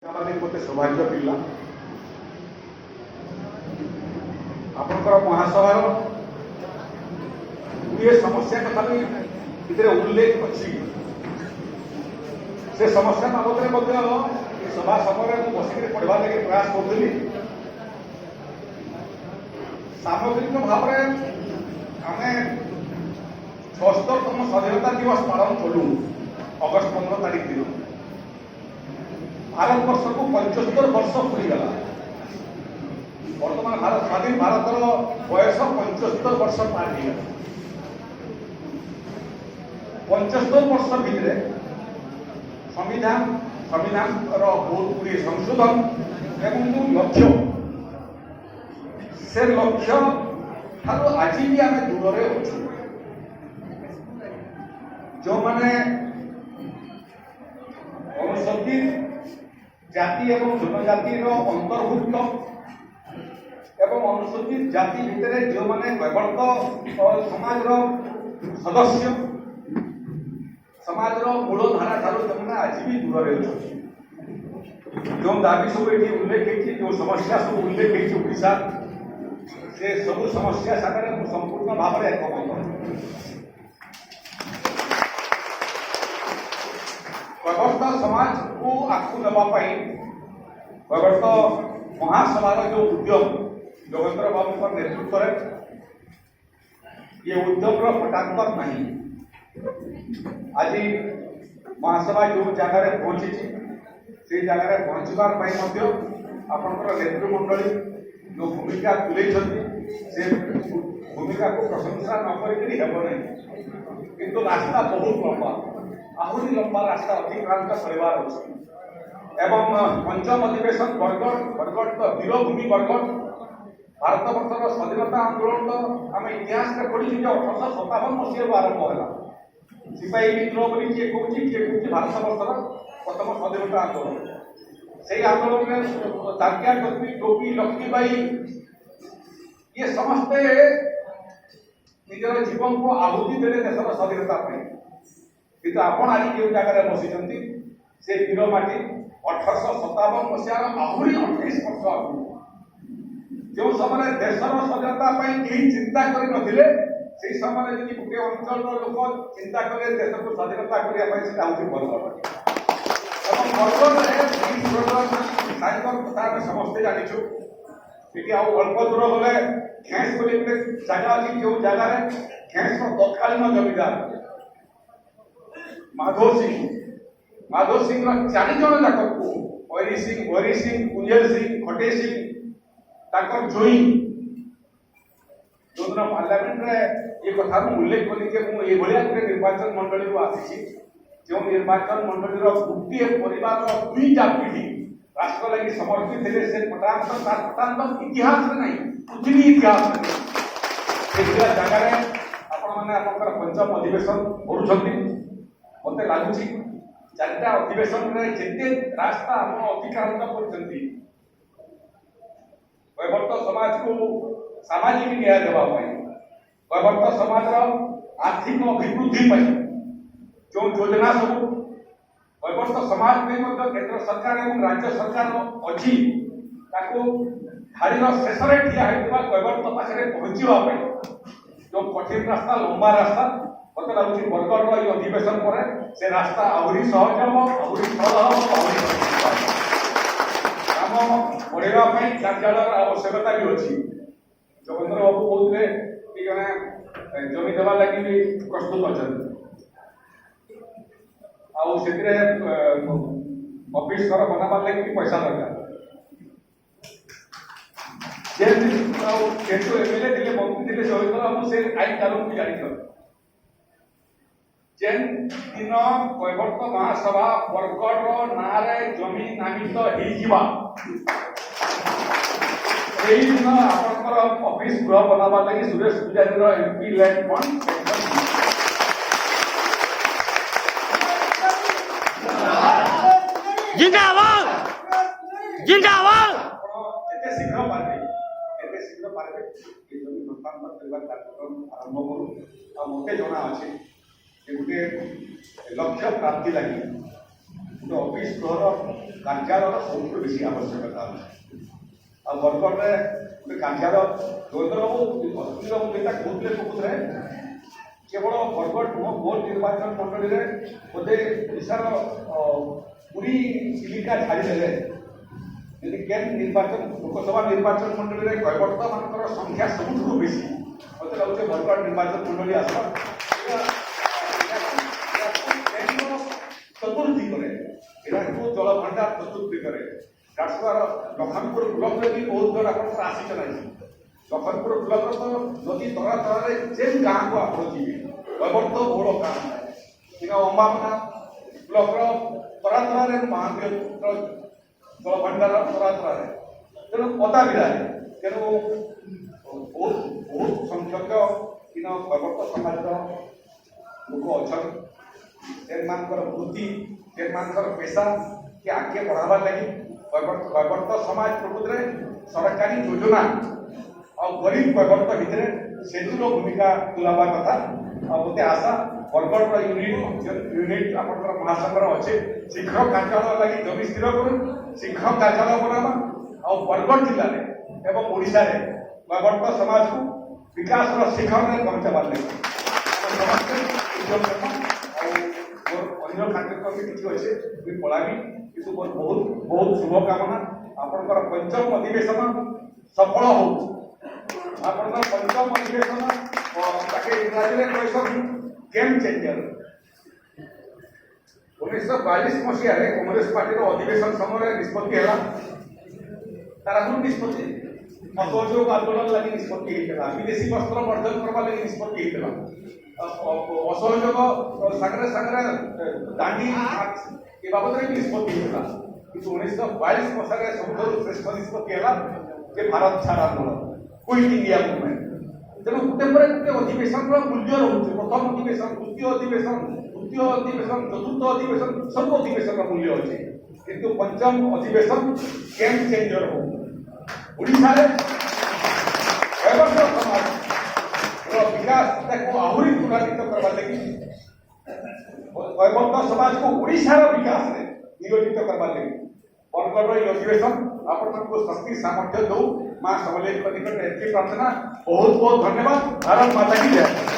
मत सौभाग्य मिलला आपणकर महासभार ये समस्या कथा भी उल्लेख अच्छी से समस्या बाबद सभा समय बसिक पढ़वा लगे प्रयास करी सामग्रिक भाव में आम 76तम स्वाधीनता दिवस पालन कलु अगस्ट 15 तारीख दिन भारत वर्ष को 75 वर्ष पूरीगला बर्तमान भारत स्वाधीन भारतर बयस 75 वर्ष पार हो 75 वर्ष भितर संविधान बहुत गुड़े संशोधन एवं जो लक्ष्य से लक्ष्य ठार आज भी आम दूर अच्छु जो मैंने अनुसूचित जाति एवं जनजाति अंतर्भुक्त एवं अनुसूचित जाति भितर जो मैंने कैवर्त समाज सदस्य समाज मूल धारा ठार जो आज भी दूर जो दाबी सब ये उल्लेख होती जो समस्या सब उल्लेख होती ओडिशा से सब समस्या सागर संपूर्ण भाव में एकमत कैवर्त समाज को आगू नापी कैवर्त महासभार जो उद्यम योगेंद्र बाबू नेतृत्व ये उद्यम फटांतर नहीं आज महासभा जो जगार पहुंची से जगार पहुंचवार आपंकर नेतृमंडली जो भूमिका तुले से भूमिका को प्रशंसा नक किंतु रास्ता बहुत लंबा आहरी लंबा रास्ता अतिक्रांत कर एवं पंचम अधिवेशन बरगढ़ तो वीरभूमि बरगढ़ भारत वर्षर स्वाधीनता आंदोलन तो आम इतिहास में पढ़ी 1857 मसीह आरंभ है सिपाही विद्रोह बोली किए कौन भारत वर्षर प्रथम स्वाधीनता आंदोलन से आंदोलन में तात्या टोपी टोपी लक्ष्मीबाई ये समस्ते निजर जीवन को आहुति देले देशर स्वाधीनता कि आपण आज जो जगह बसी से वीरमाटी 1857 मसीहार आहरी 28 वर्ष आगु जो समय देशर स्वाधीनता कहीं चिंता करते से समय जी गोटे अंचल लोक चिंता करें देश को स्वाधीनता करने कथा समस्ते जाचु ये अल्प दूर गले खेस बोली जगह अच्छी जो जगार खेस तत्कालीन जमीदार माधव सिंह 4 जन जाक वैरी सिंह कुंजेल सिंह खटे सिंह जोई जो दिन पार्लियामेंट ये कथा उल्लेख कली मुझे गोटे निर्वाचन मंडली आसी जो निर्वाचन मंडली गोटे परिवार 2टा पीढ़ी राष्ट्र लगी समर्पित थे से पटांतर इतिहास में नहीं पृथ्वी इतिहास में जगार आपण पंचम अधिवेशन करुँच मत लगुच 4टा अधिवेशन में जिते रास्ता आप अतिक्रांत कर कैवर्त समाज को सामाजिक न्याय देवाई कैवर्त समाज आर्थिक अभिवृद्धि जो योजना सब कैवर्त समाज में केंद्र सरकार और राज्य सरकार अच्छी धाड़ीर शेष ठिया कैवर्त पाखे पहुँचापी जो कठिन रास्ता लंबा रास्ता मत लगुच बरगढ़ ये अधिवेशन पर से रास्ता आहरी सहज हम आहरी सरल काम बढ़ाई कार्यालय आवश्यकता भी अच्छी जोगेंद्र बाबू कहते कि जड़े जमी देवा लगी भी प्रस्तुत अच्छा ऑफिस घर बनाबार लगे भी पैसा दरकार जेहतु एमएलए थे मंत्री थे जोगेंद्र बाबू से आईन कानून भी जानी जेन दिन कैवर्त महासभा बरगढ़ ना जमी नामित दिन आपंकर ऑफिस गृह बनाबार लगी सुरेश पुजारी एमपी लैंड फंड जिंदाबाद जिंदाबाद जिते शीघ्र पारे ये जमी हस्तांतर करने कार्यक्रम आरंभ करूँ आ मत जना अच्छे गोटे लक्ष्य प्राप्ति लगे ଗୋଟେ ଅଫିସ ଫ୍ଲୋର କାର୍ଯ୍ୟାଳୟର ସବୁଠୁ ବେଶୀ ଆବଶ୍ୟକତା ଅଛି। ଆଉ ବରଗଡ଼ରେ ଗୋଟେ କାର୍ଯ୍ୟାଳୟ ଯୋଗେନ୍ଦ୍ର ବାବୁ ଅଶ୍ୱିନୀ ବାବୁ ଯେଟା କହୁଥିଲେ ପ୍ରକୃତରେ କେବଳ ବରଗଡ଼ ନୁହଁ ମୋ ନିର୍ବାଚନ ମଣ୍ଡଳୀରେ ବୋଧେ ଓଡ଼ିଶାର ପୁରୀ ଚିଲିକା ଛାଡ଼ିଦେଲେ ଯଦି କେନ୍ ନିର୍ବାଚନ ଲୋକସଭା ନିର୍ବାଚନ ମଣ୍ଡଳୀରେ କୈବର୍ତ୍ତମାନଙ୍କର ସଂଖ୍ୟା ସବୁଠୁ ବେଶୀ ମତେ ଲାଗୁଛି ବରଗଡ଼ ନିର୍ବାଚନ ମଣ୍ଡଳୀ ଆସିବ। ଚତୁର୍ଥୀ କରେ ଏହାକୁ ଜଳଭଣ୍ଡାର ଚତୁର୍ଥୀ କରେ ଝାରସୁଗୁଡ଼ାର ଲଖନପୁର ବ୍ଲକରେ ବି ବହୁତ ଜଣ ଆପଣଙ୍କର ଆସିଛ ନାହିଁ। ଲଖନପୁର ବ୍ଲକର ତ ନଦୀ ତରା ତରାରେ ଯେନ୍ ଗାଁକୁ ଆପଣ ଯିବେ କୈବର୍ତ୍ତ ବହୁଳ ଗାଁ କିନା ଅମ୍ବାପନା ବ୍ଲକର ତରା ତରାରେ ମହାବୀର ଜଳଭଣ୍ଡାର ତରା ତରାରେ ତେଣୁ ପଦା ବିରାରେ ତେଣୁ ବହୁତ ସଂଖ୍ୟକ କିନା କୈବର୍ତ୍ତ ସମାଜର ଲୋକ ଅଛନ୍ତି। ସେମାନଙ୍କର ବୃତ୍ତି ସେମାନଙ୍କର ପେଶା କି ଆଗକେ ବଢ଼ାବାର ଲାଗି କୈବର୍ତ୍ତ ସମାଜ ପ୍ରକୃତରେ ସରକାରୀ ଯୋଜନା ଆଉ ଗରିବ କୈବର୍ତ୍ତ ଭିତରେ ସେତୁର ଭୂମିକା ତୁଲାବା କଥା। ଆଉ ମୋତେ ଆଶା ବରଗଡ଼ର ୟୁନିଟ୍ ଆପଣଙ୍କର ମହାସଂଘର ଅଛି ଶୀଘ୍ର କାର୍ଯ୍ୟାଳୟ ଲାଗି ଜମି ସ୍ଥିର କରୁନ୍ ଶୀଘ୍ର କାର୍ଯ୍ୟାଳୟ ବନାବା ଆଉ ବରଗଡ଼ ଜିଲ୍ଲାରେ ଏବଂ ଓଡ଼ିଶାରେ କୈବର୍ତ୍ତ ସମାଜକୁ ବିକାଶର ଶିଖରରେ ପହଞ୍ଚାବାର ଲାଗି ସମସ୍ତେ ଉଦ୍ୟମ କରିବା। और अन्य कार्यक्रम भी किसी अच्छे भी पढ़ाबी किसी बहुत बहुत शुभकामना आपनकर पंचम अधिवेशन सफल हो आपनकर पंचम अधिवेशन ताके इंग्राजी में कहसन गेम चेंजर 1942 मसीह कांग्रेस पार्टी अधिवेशन समय निष्पत्ति है तारा निष्पत्ति असहयोग आंदोलन लगी निष्पत्ति विदेशी वस्त्र वर्जन करवा लगी निष्पत्ति असहयोग सागरे सागरे दांडी ए बाबद निष्पत्ति होता कि 1942 मसीह सबुठ श्रेष्ठ निष्पत्ति है जे भारत छाड़ आंदोलन क्विट इंडिया मूवमेंट तेणु गोटे पर गोटे अधिवेशन मूल्य रोचे प्रथम अधिवेशन द्वितीय अधिवेशन तृतीय अधिवेशन चतुर्थ अधिवेशन सब अधिवेशन मूल्य अच्छे किंतु पंचम अधिवेशन गेम चेंजर हो ओडिशा रे समाज विकास को आहरी त्वरान्वित करवा लगी कୈବର୍ତ୍ତ समाज को ओडिशार विकास में नियोजित करवा लगी बरगढ़ अधिवेशन आपको शक्ति सामर्थ्य दो माँ समलेश्वर निकट एति प्रार्थना बहुत बहुत धन्यवाद। भारत माता की जय।